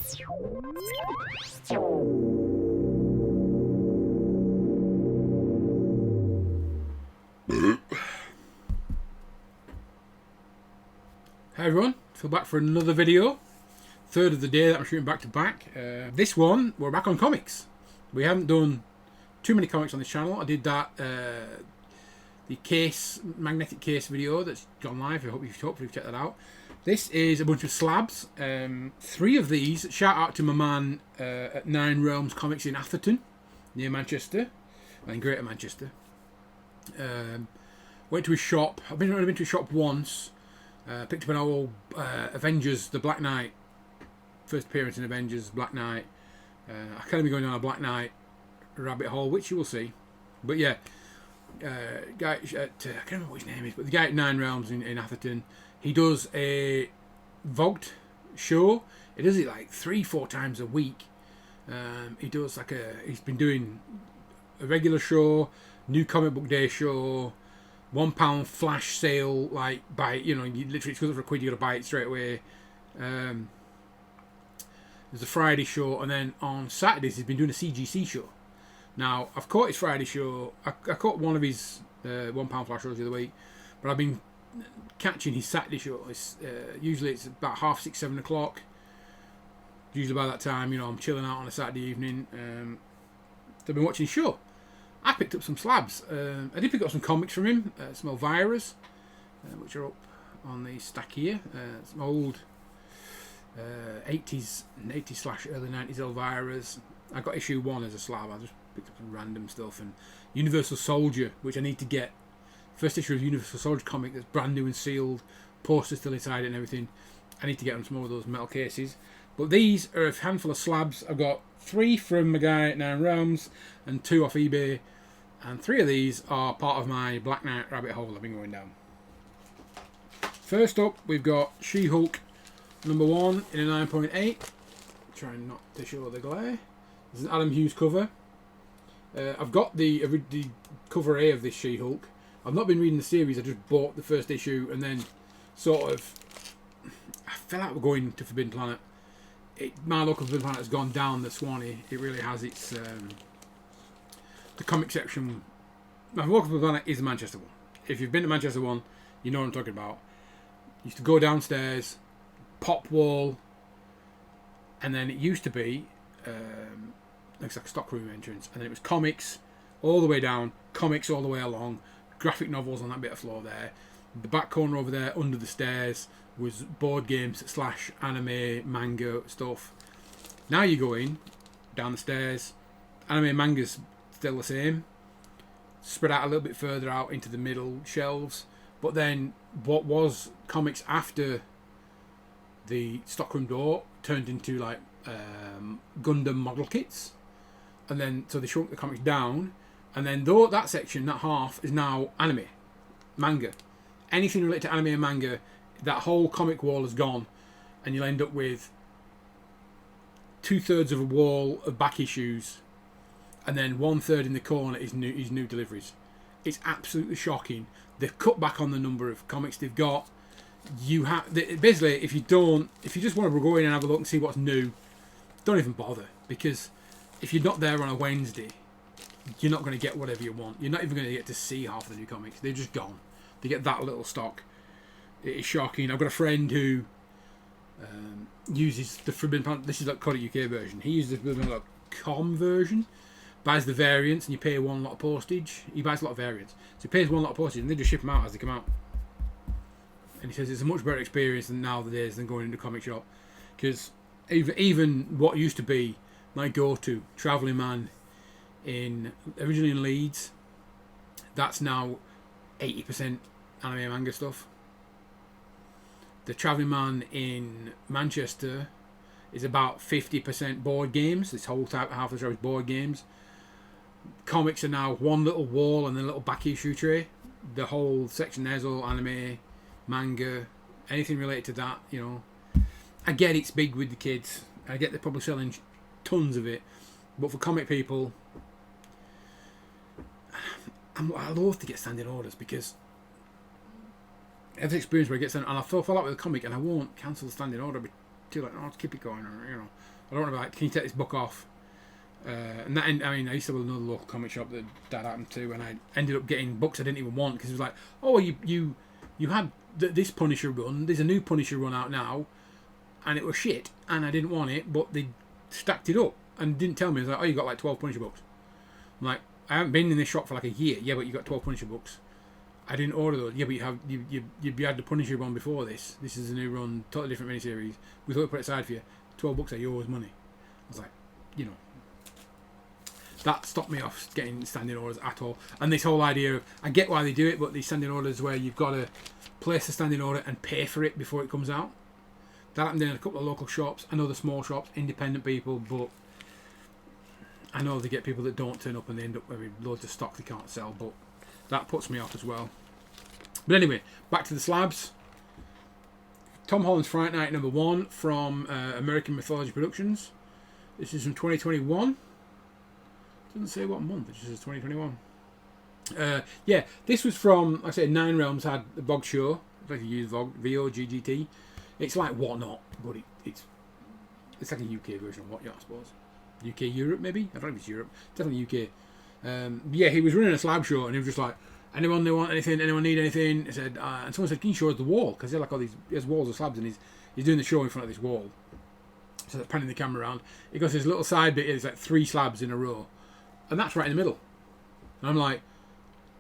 Hi everyone, so back for another video, third of the day that I'm shooting back to back. This one, we're back on comics. We haven't done too many comics on this channel. I did that, the magnetic case video that's gone live. I hope you've checked that out. This is a bunch of slabs, 3 of these. Shout out to my man at 9 Realms Comics in Atherton, near Manchester, in Greater Manchester. Went to his shop. I've only been to his shop once. Picked up an old Avengers, the Black Knight, first appearance in Avengers, Black Knight. I can't be going down a Black Knight rabbit hole, which you will see. But yeah, guy at, I can't remember what his name is, but the guy at 9 Realms in Atherton, he does a Vogt show. He does it like 3-4 times a week. He does like he's been doing a regular show, new comic book day show, £1 flash sale, like buy, you literally it's good for £1, you gotta buy it straight away. There's a Friday show, and then on Saturdays he's been doing a CGC show. Now I've caught his Friday show. I caught one of his £1 flash shows the other week, but I've been catching his Saturday show. Usually it's about 6:30, 7 o'clock. Usually by that time, I'm chilling out on a Saturday evening. I've been watching his show. I picked up some slabs. I did pick up some comics from him, some Elvira's, which are up on the stack here. Some old 80s/early 90s Elvira's. I got issue 1 as a slab. I just picked up some random stuff. And Universal Soldier, which I need to get. First issue of Universal Soldier comic that's brand new and sealed. Posters still inside it and everything. I need to get on some more of those metal cases. But these are a handful of slabs. I've got 3 from a guy at 9 Realms and 2 off eBay, and 3 of these are part of my Black Knight rabbit hole I've been going down. First up, we've got She-Hulk #1 in a 9.8. Trying not to show the glare. This is an Adam Hughes cover. I've got the cover A of this She-Hulk. I've not been reading the series. I just bought the first issue and then sort of I fell out of going to Forbidden Planet. My local Forbidden Planet has gone down the Swanee. It really has. It's the comic section. My local Forbidden Planet is the Manchester one. If you've been to Manchester one, you know what I'm talking about. You used to go downstairs, pop wall, and then it used to be looks like a stockroom entrance, and then it was comics all the way down, comics all the way along, graphic novels on that bit of floor there. The back corner over there under the stairs was board games / anime, manga stuff. Now you go in, down the stairs, anime, manga's still the same, spread out a little bit further out into the middle shelves, but then what was comics after the stockroom door turned into like Gundam model kits, and then so they shrunk the comics down, and then though that section, that half, is now anime, manga. Anything related to anime and manga, that whole comic wall is gone, and you'll end up with 2/3 of a wall of back issues, and then 1/3 in the corner is new deliveries. It's absolutely shocking. They've cut back on the number of comics they've got. You have basically, if you just want to go in and have a look and see what's new, don't even bother, because if you're not there on a Wednesday, you're not going to get whatever you want. You're not even going to get to see half of the new comics. They're just gone. They get that little stock. It is shocking. I've got a friend who uses the Forbidden Planet. This is like Comic UK version. He uses the Forbidden.com version. Buys the variants, and you pay 1 lot of postage. He buys a lot of variants, so he pays 1 lot of postage, and they just ship them out as they come out. And he says it's a much better experience than nowadays than going into a comic shop, because even what used to be my go-to travelling man originally in Leeds, that's now 80% anime and manga stuff. The travelling man in Manchester is about 50% board games. This whole half of the show is board games. Comics are now one little wall and then a little back issue tray. The whole section there's all anime, manga, anything related to that. I get it's big with the kids. I get they're probably selling tons of it, but for comic people, I love to get standing orders, because I have the experience where I get standing, and I fall out with a comic and I won't cancel the standing order, but too like, I'll keep it going, or I don't want to be like, can you take this book off? And that, I mean, I used to have another local comic shop that happened to, and I ended up getting books I didn't even want because it was like, oh, you had this Punisher run. There's a new Punisher run out now, and it was shit, and I didn't want it, but they stacked it up and didn't tell me. It was like, oh, you got like 12 Punisher books. I'm like, I haven't been in this shop for like a year. Yeah, but you got 12 Punisher books. I didn't order those. Yeah, but you had the Punisher run before this. This is a new run, totally different miniseries. We thought we'd put it aside for you. 12 books are yours money. I was like, you know. That stopped me off getting standing orders at all. And this whole idea of, I get why they do it, but these standing orders where you've got to place a standing order and pay for it before it comes out. That happened in a couple of local shops. I know the small shops, independent people, but I know they get people that don't turn up and they end up with loads of stock they can't sell, but that puts me off as well. But anyway, back to the slabs. Tom Holland's Fright Night #1 from American Mythology Productions. This is from 2021. Doesn't say what month, it just says 2021. Yeah, this was from, like I said, Nine Realms had the VOG show. Like you use VOG, VOGGT. It's like Whatnot, but it's like a UK version of Whatnot, I suppose. UK Europe, maybe? I don't know if it's Europe. Definitely UK. Yeah, he was running a slab show, and he was just like, anyone they want anything? Anyone need anything? He said, and someone said, can you show us the wall? Because they're like all these, there's walls of slabs, and he's doing the show in front of this wall. So they're panning the camera around. He goes, this little side bit is like 3 slabs in a row. And that's right in the middle. And I'm like,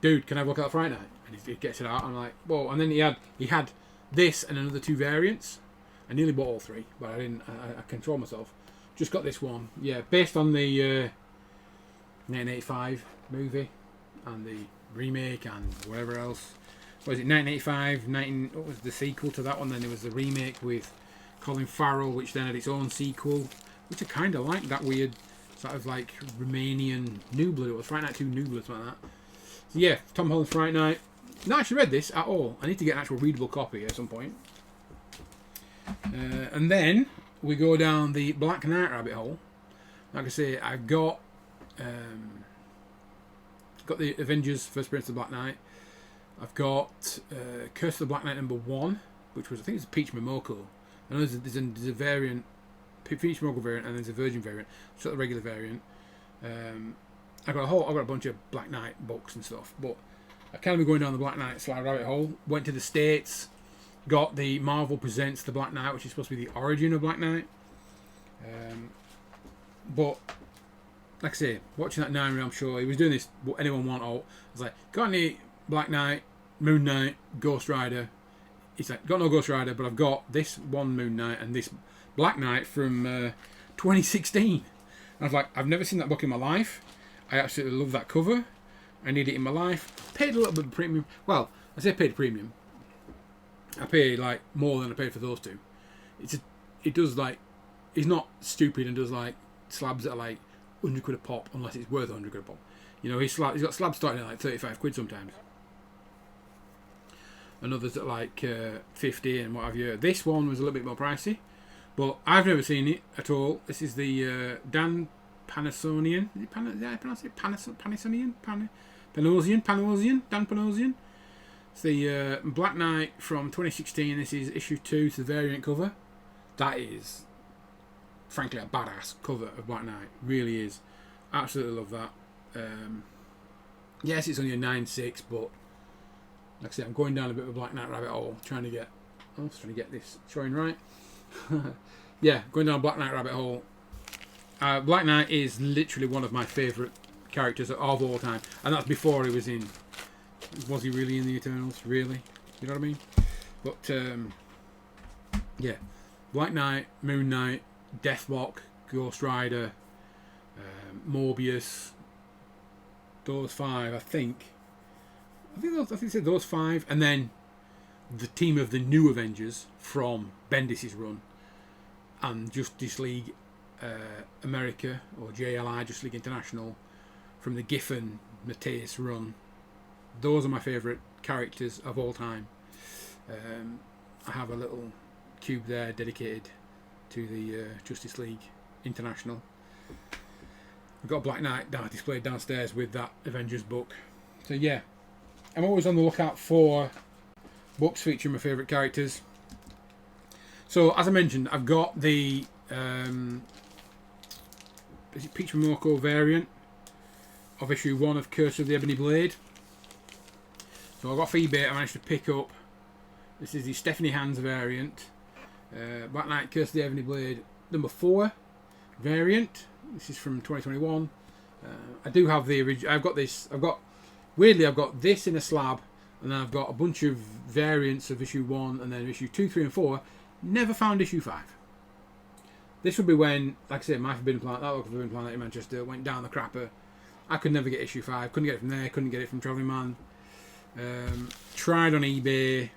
dude, can I look at that Friday night? And he gets it out. I'm like, whoa. And then he had this and another 2 variants. I nearly bought all 3, but I didn't. I control myself. Just got this one. Yeah, based on the 1985 movie and the remake and whatever else. What was it, 1985? What was the sequel to that one? Then there was the remake with Colin Farrell, which then had its own sequel, which I kind of like, that weird sort of like Romanian New Blood. It was Fright Night 2 New Blood, something like that. So yeah, Tom Holland's Fright Night. Not actually read this at all. I need to get an actual readable copy at some point. And then we go down the Black Knight rabbit hole. Like I say, I've got the Avengers First Appearance of the Black Knight. I've got Curse of the Black Knight #1, which was, I think it's Peach Momoko. I know there's a variant, Peach Momoko variant, and there's a Virgin variant. So the regular variant. I've got a bunch of Black Knight books and stuff, but I kind of been going down the Black Knight slide rabbit hole. Went to the States, got the Marvel Presents the Black Knight, which is supposed to be the origin of Black Knight. But like I say, watching that Nine Realm show, he was doing this. What anyone want? I was like, got any Black Knight, Moon Knight, Ghost Rider? He's like, got no Ghost Rider, but I've got this one Moon Knight and this Black Knight from 2016. I was like, I've never seen that book in my life. I absolutely love that cover. I need it in my life. Paid a little bit of premium. Well, I say paid premium. I paid like more than I paid for those 2. It does like, he's not stupid and does like slabs that are like 100 quid a pop, unless it's worth 100 quid a pop. You know, he's got slabs starting at like 35 quid sometimes. And others at like 50 and what have you. This one was a little bit more pricey, but I've never seen it at all. This is the Dan Panasonian. Is it did I pronounce it? Panasonian? Panosian? Dan Panosian. It's the Black Knight from 2016. This is issue 2, it's the variant cover. That is, frankly, a badass cover of Black Knight. Really is. Absolutely love that. Yes, it's only a 9.6, but like I said, I'm going down a bit of a Black Knight rabbit hole, trying to get this showing right. Yeah, going down a Black Knight rabbit hole. Black Knight is literally one of my favourite characters of all time, and that's before he was in. Was he really in the Eternals? Really? You know what I mean? But yeah, Black Knight, Moon Knight, Deathlock, Ghost Rider, Morbius. Those 5, I think it said those 5, and then the team of the New Avengers from Bendis' run and Justice League America, or JLI, Justice League International, from the Giffen Mateus run. Those are my favourite characters of all time. I have a little cube there dedicated to the Justice League International. I've got a Black Knight displayed downstairs with that Avengers book. So yeah, I'm always on the lookout for books featuring my favourite characters. So as I mentioned, I've got the is it Peach Momoko variant of issue 1 of Curse of the Ebony Blade. So I got off eBay, I managed to pick up, this is the Stephanie Hands variant, Black Knight Curse of the Ebony Blade number 4 variant. This is from 2021. I do have the original. Weirdly I've got this in a slab, and then I've got a bunch of variants of issue 1 and then issue 2, 3 and 4. Never found issue 5. This would be when, like I said, my Forbidden Planet, that local Forbidden Planet in Manchester, went down the crapper. I could never get issue 5. Couldn't get it from there. Couldn't get it from Travelling Man. Tried on eBay.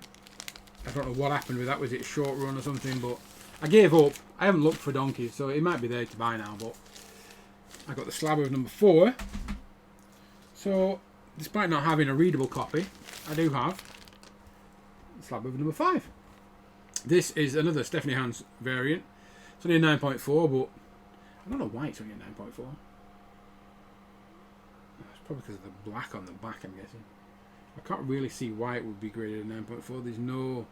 I don't know what happened with that. Was it a short run or something? But I gave up. I haven't looked for donkeys, so it might be there to buy now. But I got the slab of number 4. So, despite not having a readable copy, I do have the slab of number 5. This is another Stephanie Hands variant. It's only a 9.4, but I don't know why it's only a 9.4. It's probably because of the black on the back, I'm guessing. I can't really see why it would be graded at 9.4. There's no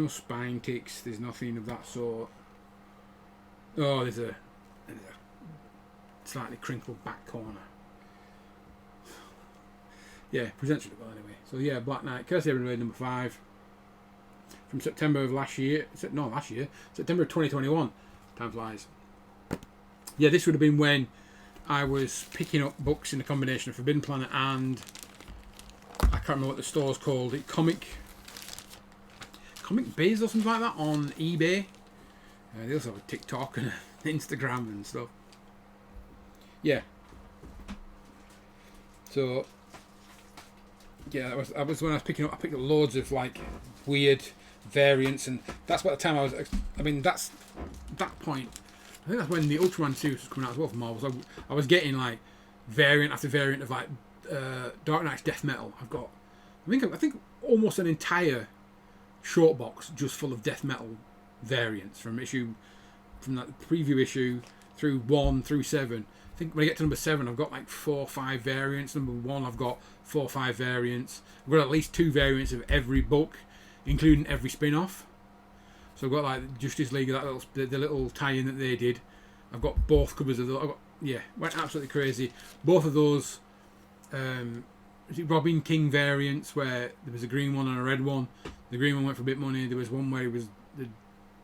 spine ticks. There's nothing of that sort. Oh, there's a slightly crinkled back corner. Yeah, presents really well anyway. So yeah, Black Knight, Curse of the Ebony Blade number 5. From September of last year. September of 2021. Time flies. Yeah, this would have been when I was picking up books in a combination of Forbidden Planet and I can't remember what the store's called. Comic Biz or something like that on eBay. They also have a TikTok and Instagram and stuff. Yeah. So yeah, that was when I was picking up. I picked up loads of like weird variants, and that's about the time I was. I mean, that's that point. I think that's when the Ultraman series was coming out as well from Marvel. So I was getting like variant after variant of like Dark Knight's Death Metal. I've got, I think almost an entire short box just full of Death Metal variants from that preview issue through 1 through 7. I think when I get to number 7, I've got like 4 or 5 variants. Number 1, I've got 4 or 5 variants. I've got at least 2 variants of every book, including every spin-off. So I've got like Justice League, the little tie-in that they did. I've got both covers of those. Went absolutely crazy. Both of those Robin King variants where there was a green one and a red one. The green one went for a bit of money. There was one where it was the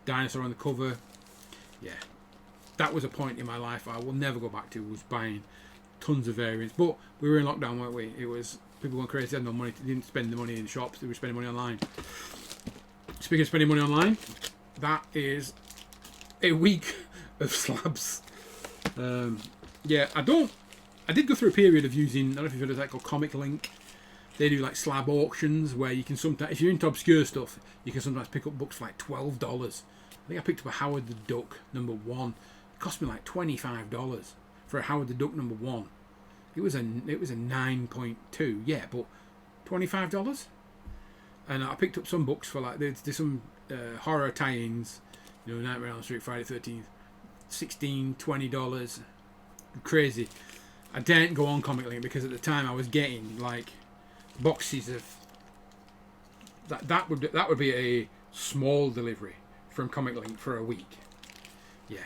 dinosaur on the cover. Yeah, that was a point in my life I will never go back to, was buying tons of variants. But we were in lockdown, weren't we? It was, people went crazy, they had no money, they didn't spend the money in the shops, they were spending money online. Speaking of spending money online, that is a week of slabs. Yeah, I did go through a period of using, I don't know if you've heard of that called Comic Link. They do like slab auctions where you can sometimes, if you're into obscure stuff, you can sometimes pick up books for like $12. I think I picked up a Howard the Duck number 1. It cost me like $25 for a Howard the Duck number 1. It was a 9.2, yeah, but $25. And I picked up some books for like there's some horror tie-ins, you know, Nightmare on Elm Street, Friday the 13th, $16, $20, crazy. I didn't go on Comic Link because at the time I was getting like boxes of that would be a small delivery from Comic Link for a week. Yeah,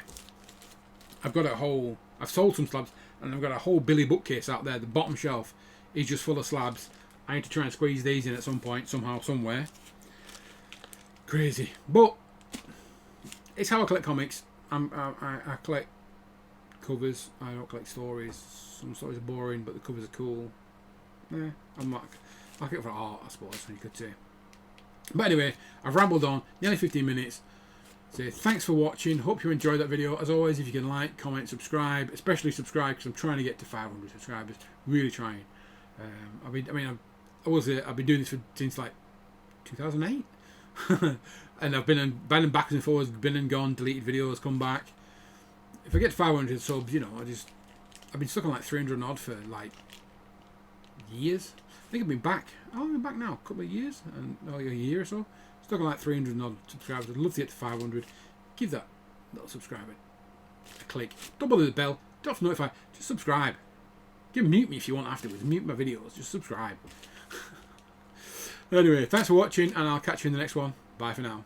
I've sold some slabs and I've got a whole Billy bookcase out there. The bottom shelf is just full of slabs. I need to try and squeeze these in at some point, somehow, somewhere. Crazy, but it's how I collect comics. I collect covers. I don't collect stories. Some stories are boring, but the covers are cool. Yeah, I'm like it for art, I suppose you could say. But anyway, I've rambled on nearly 15 minutes. So thanks for watching. Hope you enjoyed that video. As always, if you can like, comment, subscribe, especially subscribe because I'm trying to get to 500 subscribers. Really trying. I've been doing this since like 2008, and I've been backwards and forwards, been and gone, deleted videos, come back. If I get to 500 subs, you know, I've been stuck on like 300 and odd for like years. I think I've been back. I've been back now a couple of years, and a year or so. Stuck on like 300 and odd subscribers. I'd love to get to 500. Give that little subscriber a click. Don't bother with the bell. Don't have to notify. Just subscribe. You can mute me if you want afterwards. Mute my videos. Just subscribe. Anyway, thanks for watching, and I'll catch you in the next one. Bye for now.